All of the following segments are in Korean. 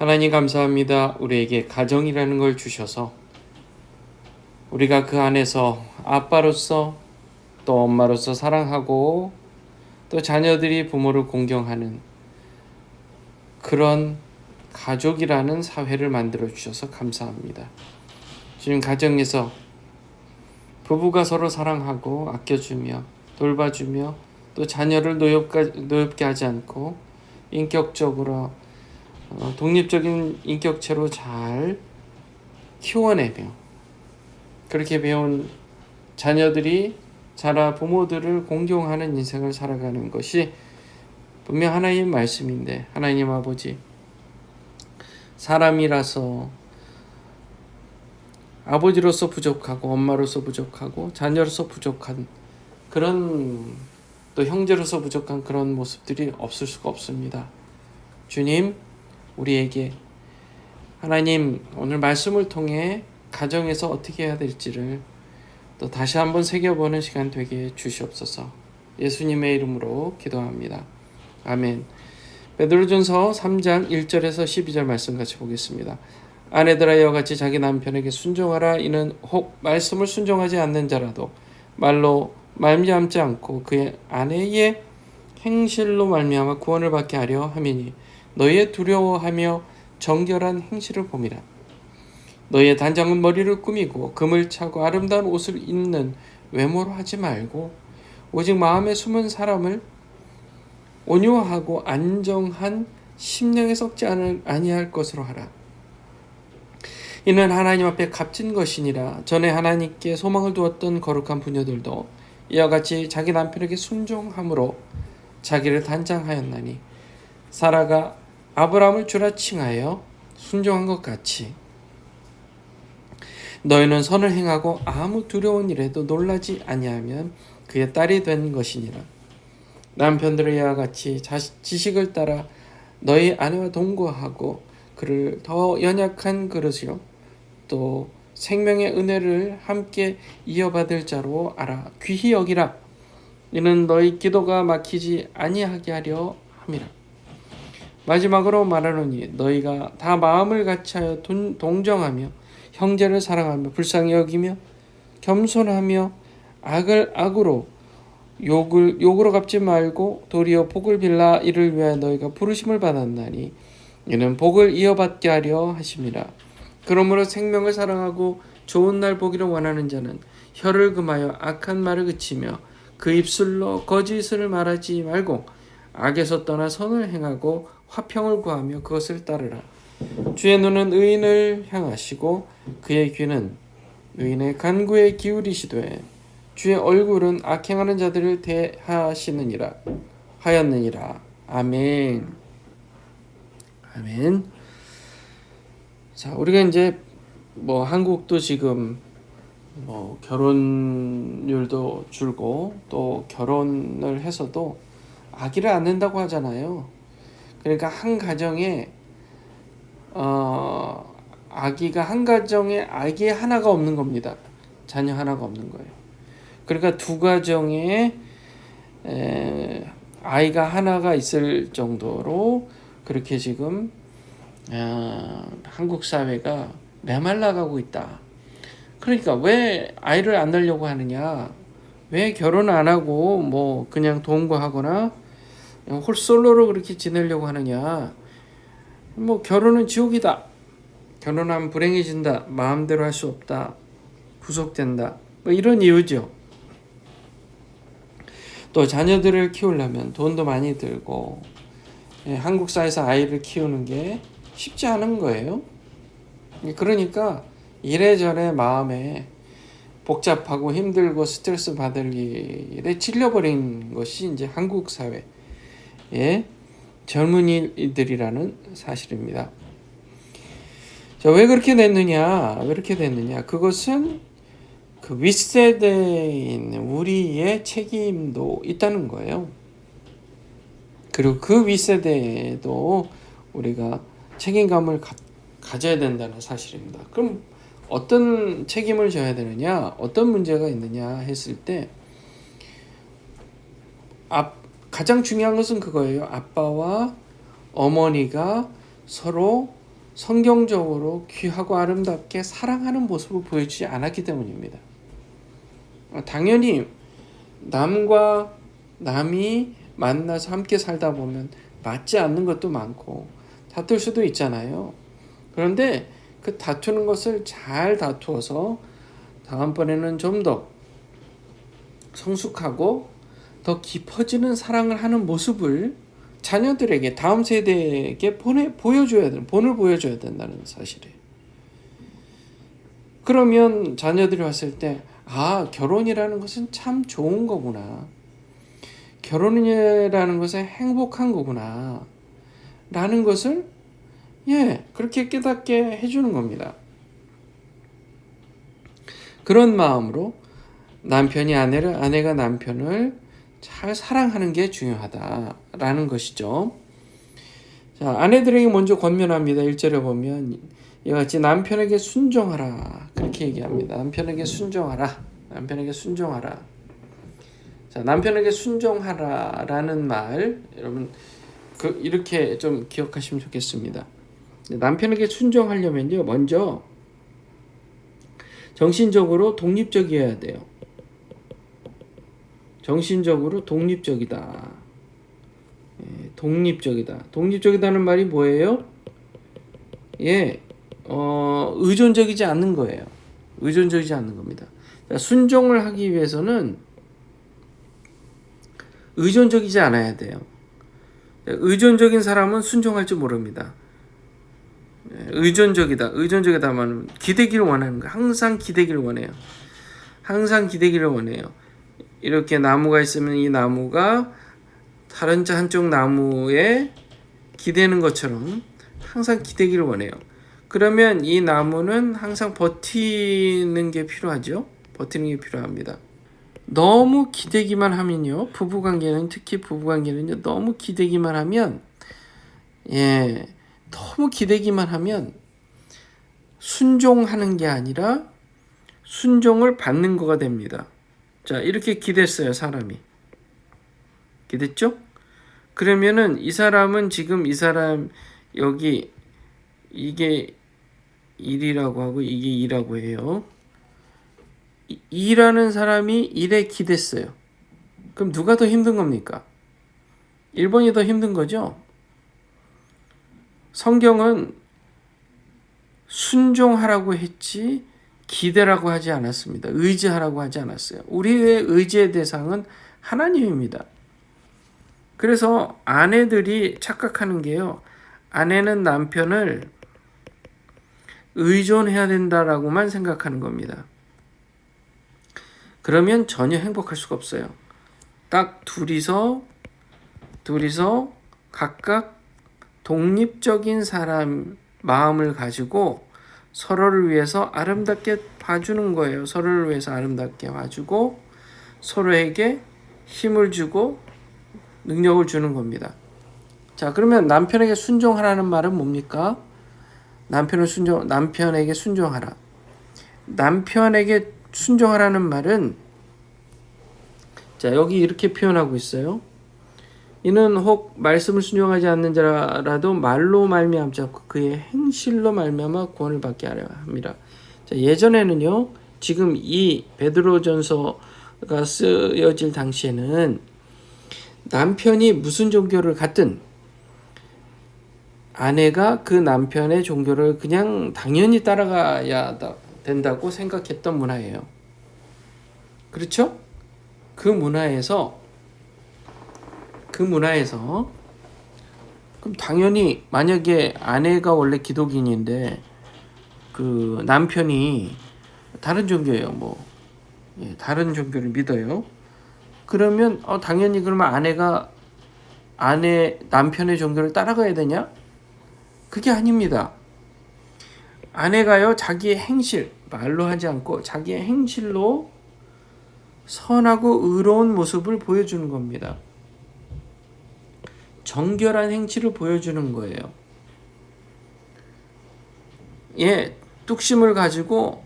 하나님 감사합니다. 우리에게 가정이라는 걸 주셔서 우리가 그 안에서 아빠로서 또 엄마로서 사랑하고 또 자녀들이 부모를 공경하는 그런 가족이라는 사회를 만들어 주셔서 감사합니다. 주님, 가정에서 부부가 서로 사랑하고 아껴주며 돌봐주며 또 자녀를 노엽게 하지 않고 인격적으로 독립적인 인격체로 잘 키워내며 그렇게 배운 자녀들이 자라 부모들을 공경하는 인생을 살아가는 것이 분명 하나님 말씀인데, 하나님 아버지, 사람이라서 아버지로서 부족하고 엄마로서 부족하고 자녀로서 부족한 그런, 또 형제로서 부족한 그런 모습들이 없을 수가 없습니다. 주님, 우리에게 하나님 오늘 말씀을 통해 가정에서 어떻게 해야 될지를 또 다시 한번 새겨보는 시간 되게 주시옵소서. 예수님의 이름으로 기도합니다. 아멘. 베드로전서 3장 1절에서 12절 말씀 같이 보겠습니다. 아내들아 이와 같이 자기 남편에게 순종하라. 이는 혹 말씀을 순종하지 않는 자라도 말로 말미암지 않고 그의 아내의 행실로 말미암아 구원을 받게 하려 함이니 너희의 두려워하며 정결한 행실을 봄이라. 너희의 단장은 머리를 꾸미고 금을 차고 아름다운 옷을 입는 외모로 하지 말고 오직 마음에 숨은 사람을 온유하고 안정한 심령에 썩지 아니할 것으로 하라. 이는 하나님 앞에 값진 것이니라. 전에 하나님께 소망을 두었던 거룩한 부녀들도 이와 같이 자기 남편에게 순종함으로 자기를 단장하였나니 사라가 아브라함을 주라 칭하여 순종한 것 같이 너희는 선을 행하고 아무 두려운 일에도 놀라지 아니하면 그의 딸이 된 것이니라. 남편들의 이와 같이 지식을 따라 너희 아내와 동거하고 그를 더 연약한 그릇이요 또 생명의 은혜를 함께 이어받을 자로 알아 귀히 여기라. 이는 너희 기도가 막히지 아니하게 하려 함이라. 마지막으로 말하노니 너희가 다 마음을 같이하여 동정하며 형제를 사랑하며 불쌍히 여기며 겸손하며 악을 악으로 욕으로 갚지 말고 도리어 복을 빌라. 이를 위하여 너희가 부르심을 받았나니 이는 복을 이어받게 하려 하심이라. 그러므로 생명을 사랑하고 좋은 날 보기를 원하는 자는 혀를 금하여 악한 말을 그치며 그 입술로 거짓을 말하지 말고 악에서 떠나 선을 행하고 화평을 구하며 그것을 따르라. 주의 눈은 의인을 향하시고 그의 귀는 의인의 간구에 기울이시되 주의 얼굴은 악행하는 자들을 대하시느니라 하였느니라. 아멘. 아멘. 자, 우리가 이제 한국도 지금 결혼율도 줄고 또 결혼을 해서도 아기를 안 낳는다고 하잖아요. 그러니까 한 가정에 아기가 한 가정에 아기 하나가 없는 겁니다. 자녀 하나가 없는 거예요. 그러니까 두 가정에 아이가 하나가 있을 정도로 그렇게 지금 한국 사회가 메말라가고 있다. 그러니까 왜 아이를 안 낳으려고 하느냐? 왜 결혼 안 하고 그냥 동거하거나 홀솔로로 그렇게 지내려고 하느냐? 결혼은 지옥이다. 결혼하면 불행해진다. 마음대로 할 수 없다. 구속된다. 이런 이유죠. 또 자녀들을 키우려면 돈도 많이 들고 한국 사회에서 아이를 키우는 게 쉽지 않은 거예요. 그러니까 이래저래 마음에 복잡하고 힘들고 스트레스 받을 일에 찔려버린 것이 이제 한국 사회의 젊은이들이라는 사실입니다. 자, 왜 그렇게 됐느냐? 그것은 그 윗세대에 있는 우리의 책임도 있다는 거예요. 그리고 그 윗세대에도 우리가 책임감을 가져야 된다는 사실입니다. 그럼 어떤 책임을 져야 되느냐? 어떤 문제가 있느냐 했을 때 가장 중요한 것은 그거예요. 아빠와 어머니가 서로 성경적으로 귀하고 아름답게 사랑하는 모습을 보여주지 않았기 때문입니다. 당연히 남과 남이 만나서 함께 살다 보면 맞지 않는 것도 많고 다툴 수도 있잖아요. 그런데 그 다투는 것을 잘 다투어서 다음번에는 좀 더 성숙하고 더 깊어지는 사랑을 하는 모습을 자녀들에게, 다음 세대에게 본을 보여줘야 된다는 사실이에요. 그러면 자녀들이 봤을 때, 결혼이라는 것은 참 좋은 거구나. 결혼이라는 것은 행복한 거구나. 라는 것을, 그렇게 깨닫게 해주는 겁니다. 그런 마음으로 남편이 아내를, 아내가 남편을 잘 사랑하는 게 중요하다라는 것이죠. 자, 아내들에게 먼저 권면합니다. 1절에 보면 이와 같이 남편에게 순종하라 그렇게 얘기합니다. 남편에게 순종하라. 남편에게 순종하라. 자, 남편에게 순종하라라는 말 여러분 이렇게 좀 기억하시면 좋겠습니다. 남편에게 순종하려면요, 먼저 정신적으로 독립적이어야 돼요. 정신적으로 독립적이다. 독립적이다. 독립적이다는 말이 뭐예요? 의존적이지 않는 거예요. 의존적이지 않는 겁니다. 순종을 하기 위해서는 의존적이지 않아야 돼요. 의존적인 사람은 순종할 줄 모릅니다. 의존적이다만 기대기를 원하는 거예요. 항상 기대기를 원해요. 항상 기대기를 원해요. 이렇게 나무가 있으면 이 나무가 다른 한쪽 나무에 기대는 것처럼 항상 기대기를 원해요. 그러면 이 나무는 항상 버티는 게 필요하죠. 버티는 게 필요합니다. 너무 기대기만 하면요, 특히 부부관계는요, 너무 기대기만 하면, 너무 기대기만 하면 순종하는 게 아니라 순종을 받는 거가 됩니다. 자, 이렇게 기댔어요, 사람이. 기댔죠? 그러면은 이 사람은 지금 이 사람 여기 이게 1이라고 하고 이게 2라고 해요. 2라는 사람이 1에 기댔어요. 그럼 누가 더 힘든 겁니까? 1번이 더 힘든 거죠? 성경은 순종하라고 했지 기대라고 하지 않았습니다. 의지하라고 하지 않았어요. 우리의 의지의 대상은 하나님입니다. 그래서 아내들이 착각하는 게요, 아내는 남편을 의존해야 된다라고만 생각하는 겁니다. 그러면 전혀 행복할 수가 없어요. 딱 둘이서 각각 독립적인 사람 마음을 가지고 서로를 위해서 아름답게 봐주는 거예요. 서로를 위해서 아름답게 봐주고 서로에게 힘을 주고 능력을 주는 겁니다. 자, 그러면 남편에게 순종하라는 말은 뭡니까? 남편에게 순종하라. 남편에게 순종하라는 말은, 자, 여기 이렇게 표현하고 있어요. 이는 혹 말씀을 순종하지 않는 자라도 말로 말미암지 않고 그의 행실로 말미암아 구원을 받게 하려 합니다. 자, 예전에는요, 지금 이 베드로전서가 쓰여질 당시에는 남편이 무슨 종교를 갖든 아내가 그 남편의 종교를 그냥 당연히 따라가야 된다고 생각했던 문화예요. 그렇죠? 그 문화에서 그럼 당연히 만약에 아내가 원래 기독인인데 그 남편이 다른 종교예요. 다른 종교를 믿어요. 그러면 당연히 그러면 아내가 남편의 종교를 따라가야 되냐? 그게 아닙니다. 아내가요, 자기의 행실, 말로 하지 않고 자기의 행실로 선하고 의로운 모습을 보여주는 겁니다. 정결한 행실을 보여주는 거예요. 뚝심을 가지고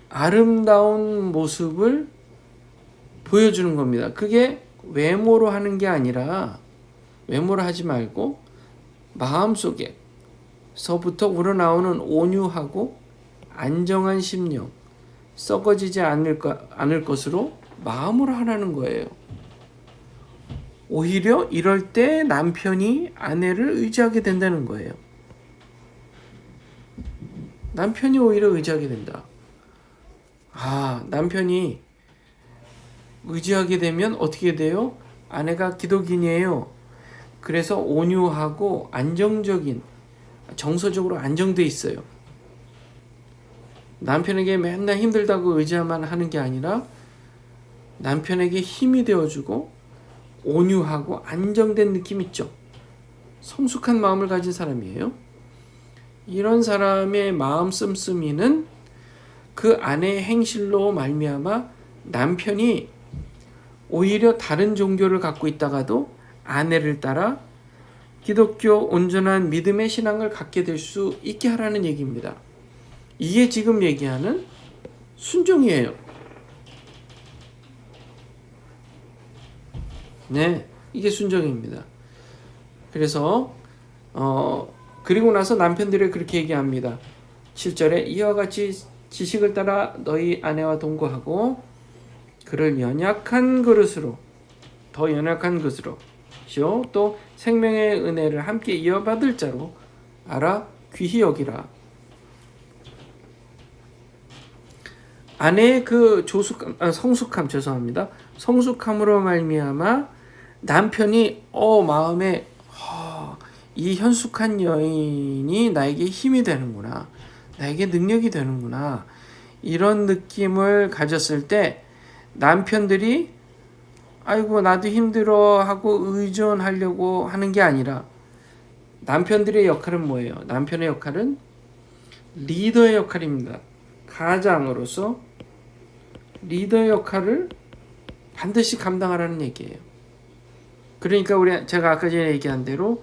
아름다운 모습을 보여주는 겁니다. 그게 외모로 하는 게 아니라, 외모로 하지 말고 마음속에 서부터 우러나오는 온유하고 안정한 심령, 썩어지지 않을 것으로 마음으로 하라는 거예요. 오히려 이럴 때 남편이 아내를 의지하게 된다는 거예요. 남편이 오히려 의지하게 된다. 남편이 의지하게 되면 어떻게 돼요? 아내가 기독인이에요. 그래서 온유하고 안정적인, 정서적으로 안정돼 있어요. 남편에게 맨날 힘들다고 의지만 하는 게 아니라 남편에게 힘이 되어주고 온유하고 안정된 느낌 있죠. 성숙한 마음을 가진 사람이에요. 이런 사람의 마음 씀씀이는 그 아내의 행실로 말미암아 남편이 오히려 다른 종교를 갖고 있다가도 아내를 따라 기독교 온전한 믿음의 신앙을 갖게 될 수 있게 하라는 얘기입니다. 이게 지금 얘기하는 순종이에요. 네, 이게 순종입니다. 그래서 그리고 나서 남편들이 그렇게 얘기합니다. 7절에 이와 같이 지식을 따라 너희 아내와 동거하고 그를 연약한 그릇으로 더 연약한 것으로 또 생명의 은혜를 함께 이어받을 자로 알아 귀히 여기라. 아내의 그 성숙함으로 말미암아 남편이 마음에 이 현숙한 여인이 나에게 힘이 되는구나, 나에게 능력이 되는구나, 이런 느낌을 가졌을 때 남편들이 아이고 나도 힘들어 하고 의존하려고 하는 게 아니라 남편들의 역할은 뭐예요? 남편의 역할은 리더의 역할입니다. 가장으로서 리더의 역할을 반드시 감당하라는 얘기예요. 그러니까 제가 아까 전에 얘기한 대로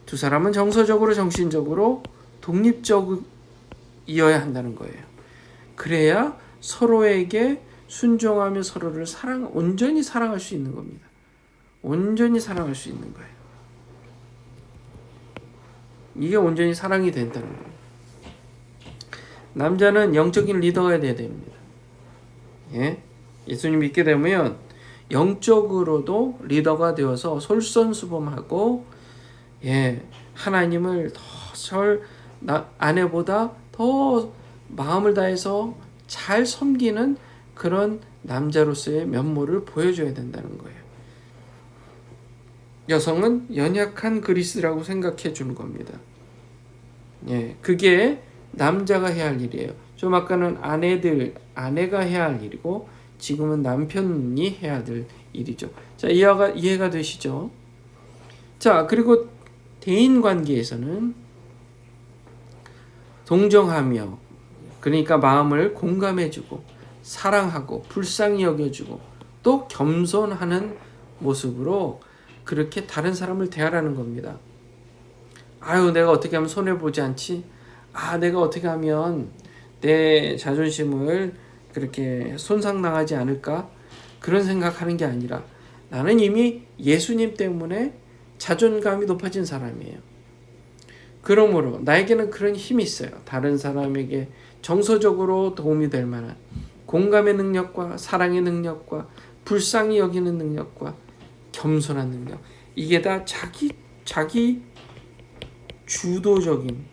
두 사람은 정서적으로 정신적으로 독립적이어야 한다는 거예요. 그래야 서로에게 순종하며 서로를 온전히 사랑할 수 있는 겁니다. 온전히 사랑할 수 있는 거예요. 이게 온전히 사랑이 된다는 거예요. 남자는 영적인 리더가 돼야 됩니다. 예수님 믿게 되면 영적으로도 리더가 되어서 솔선수범하고 하나님을 아내보다 더 마음을 다해서 잘 섬기는 그런 남자로서의 면모를 보여줘야 된다는 거예요. 여성은 연약한 그리스라고 생각해 주는 겁니다. 그게 남자가 해야 할 일이에요. 좀 아까는 아내가 해야 할 일이고 지금은 남편이 해야 될 일이죠. 자, 이해가 되시죠? 자, 그리고 대인 관계에서는 동정하며, 그러니까 마음을 공감해주고 사랑하고 불쌍히 여겨주고 또 겸손하는 모습으로 그렇게 다른 사람을 대하라는 겁니다. 내가 어떻게 하면 손해보지 않지? 내가 어떻게 하면 내 자존심을 그렇게 손상당하지 않을까? 그런 생각하는 게 아니라 나는 이미 예수님 때문에 자존감이 높아진 사람이에요. 그러므로 나에게는 그런 힘이 있어요. 다른 사람에게 정서적으로 도움이 될 만한 공감의 능력과 사랑의 능력과 불쌍히 여기는 능력과 겸손한 능력, 이게 다 자기 주도적인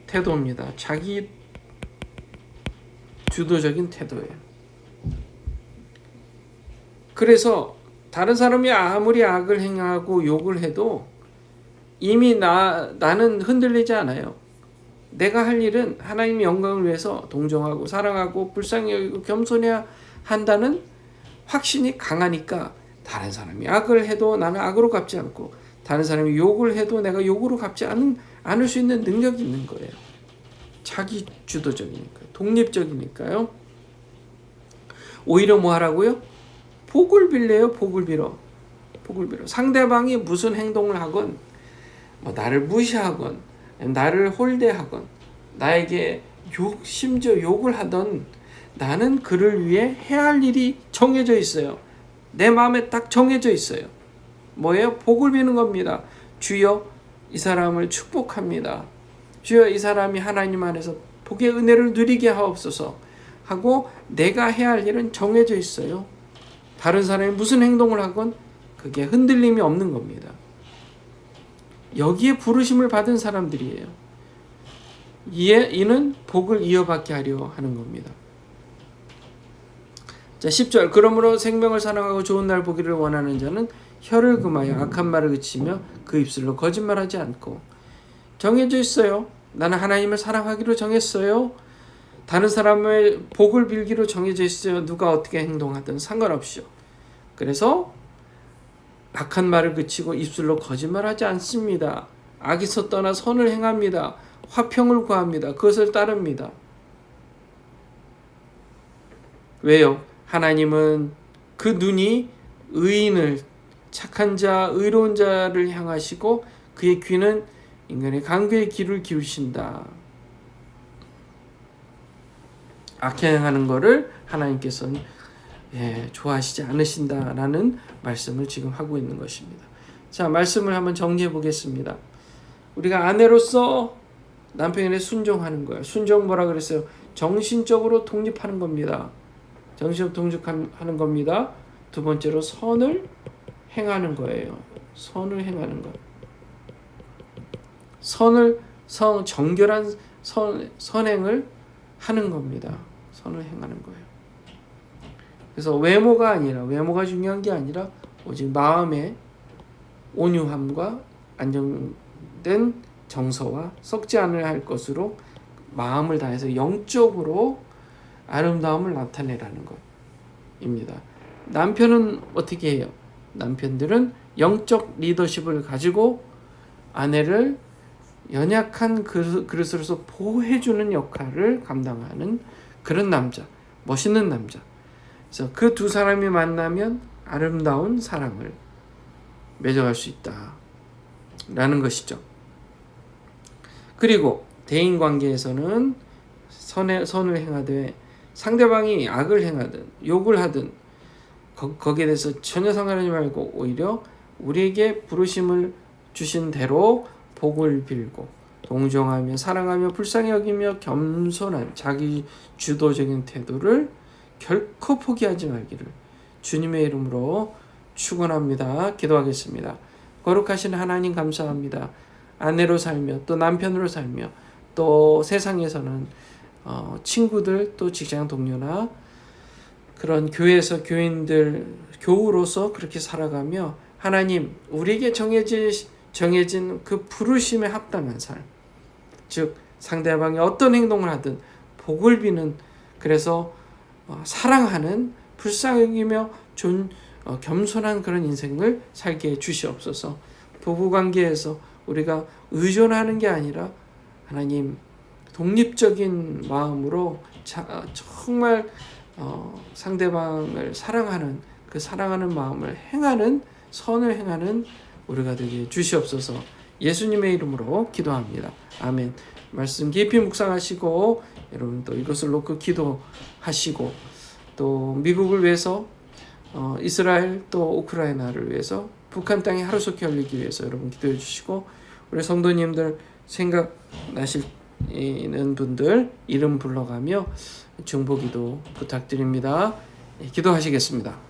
태도입니다. 자기 주도적인 태도예요. 그래서 다른 사람이 아무리 악을 행하고 욕을 해도 이미 나는 흔들리지 않아요. 내가 할 일은 하나님의 영광을 위해서 동정하고 사랑하고 불쌍히 여기고 겸손해야 한다는 확신이 강하니까 다른 사람이 악을 해도 나는 악으로 갚지 않고 다른 사람이 욕을 해도 내가 욕으로 갚지 않을 수 있는 능력이 있는 거예요. 자기 주도적이니까요. 독립적이니까요. 오히려 뭐 하라고요? 복을 빌래요. 복을 빌어. 상대방이 무슨 행동을 하건 나를 무시하건 나를 홀대하건 나에게 심지어 욕을 하던 나는 그를 위해 해야 할 일이 정해져 있어요. 내 마음에 딱 정해져 있어요. 뭐예요? 복을 비는 겁니다. 주여 이 사람을 축복합니다. 주여 이 사람이 하나님 안에서 복의 은혜를 누리게 하옵소서 하고 내가 해야 할 일은 정해져 있어요. 다른 사람이 무슨 행동을 하건 그게 흔들림이 없는 겁니다. 여기에 부르심을 받은 사람들이에요. 이는 복을 이어받게 하려 하는 겁니다. 자, 10절 그러므로 생명을 사랑하고 좋은 날 보기를 원하는 자는 혀를 금하여 악한 말을 그치며 그 입술로 거짓말하지 않고. 정해져 있어요. 나는 하나님을 사랑하기로 정했어요. 다른 사람의 복을 빌기로 정해져 있어요. 누가 어떻게 행동하든 상관없이요. 그래서 악한 말을 그치고 입술로 거짓말하지 않습니다. 악에서 떠나 선을 행합니다. 화평을 구합니다. 그것을 따릅니다. 왜요? 하나님은 그 눈이 의인을, 착한 자, 의로운 자를 향하시고 그의 귀는 인간의 강구의 귀를 기울이신다. 악해 행하는 것을 하나님께서는 좋아하시지 않으신다라는 말씀을 지금 하고 있는 것입니다. 자, 말씀을 한번 정리해 보겠습니다. 우리가 아내로서 남편에 순종하는 거예요. 순종 뭐라 그랬어요? 정신적으로 독립하는 겁니다. 정신적으로 독립하는 겁니다. 두 번째로 선을 행하는 거예요. 선을 행하는 것. 정결한 선행을 하는 겁니다. 선을 행하는 거예요. 그래서 외모가 중요한 게 아니라 오직 마음의 온유함과 안정된 정서와 썩지 않을 할 것으로 마음을 다해서 영적으로 아름다움을 나타내라는 것입니다. 남편은 어떻게 해요? 남편들은 영적 리더십을 가지고 아내를 연약한 그릇으로서 보호해주는 역할을 감당하는 그런 남자, 멋있는 남자. 그래서 그 두 사람이 만나면 아름다운 사랑을 맺어갈 수 있다라는 것이죠. 그리고 대인관계에서는 선을 행하되 상대방이 악을 행하든 욕을 하든 거기에 대해서 전혀 상관하지 말고 오히려 우리에게 부르심을 주신 대로 복을 빌고 동정하며 사랑하며 불쌍히 여기며 겸손한 자기 주도적인 태도를 결코 포기하지 말기를 주님의 이름으로 축원합니다. 기도하겠습니다. 거룩하신 하나님 감사합니다. 아내로 살며 또 남편으로 살며 또 세상에서는 친구들 또 직장 동료나 그런 교회에서 교인들 교우로서 그렇게 살아가며 하나님 우리에게 정해진 그 부르심에 합당한 삶, 즉 상대방이 어떤 행동을 하든 복을 비는, 그래서 사랑하는 불쌍히 여기며 겸손한 그런 인생을 살게 해 주시옵소서. 부부관계에서 우리가 의존하는 게 아니라 하나님 독립적인 마음으로 정말 상대방을 사랑하는 그 사랑하는 마음을 행하는, 선을 행하는 우리가 되게 주시옵소서. 예수님의 이름으로 기도합니다. 아멘. 말씀 깊이 묵상하시고 여러분 또 이것을 놓고 기도하시고 또 미국을 위해서 이스라엘 또 우크라이나를 위해서 북한 땅이 하루속히 열리기 위해서 여러분 기도해 주시고 우리 성도님들 생각나시는 분들 이름 불러가며 중보기도 부탁드립니다. 기도하시겠습니다.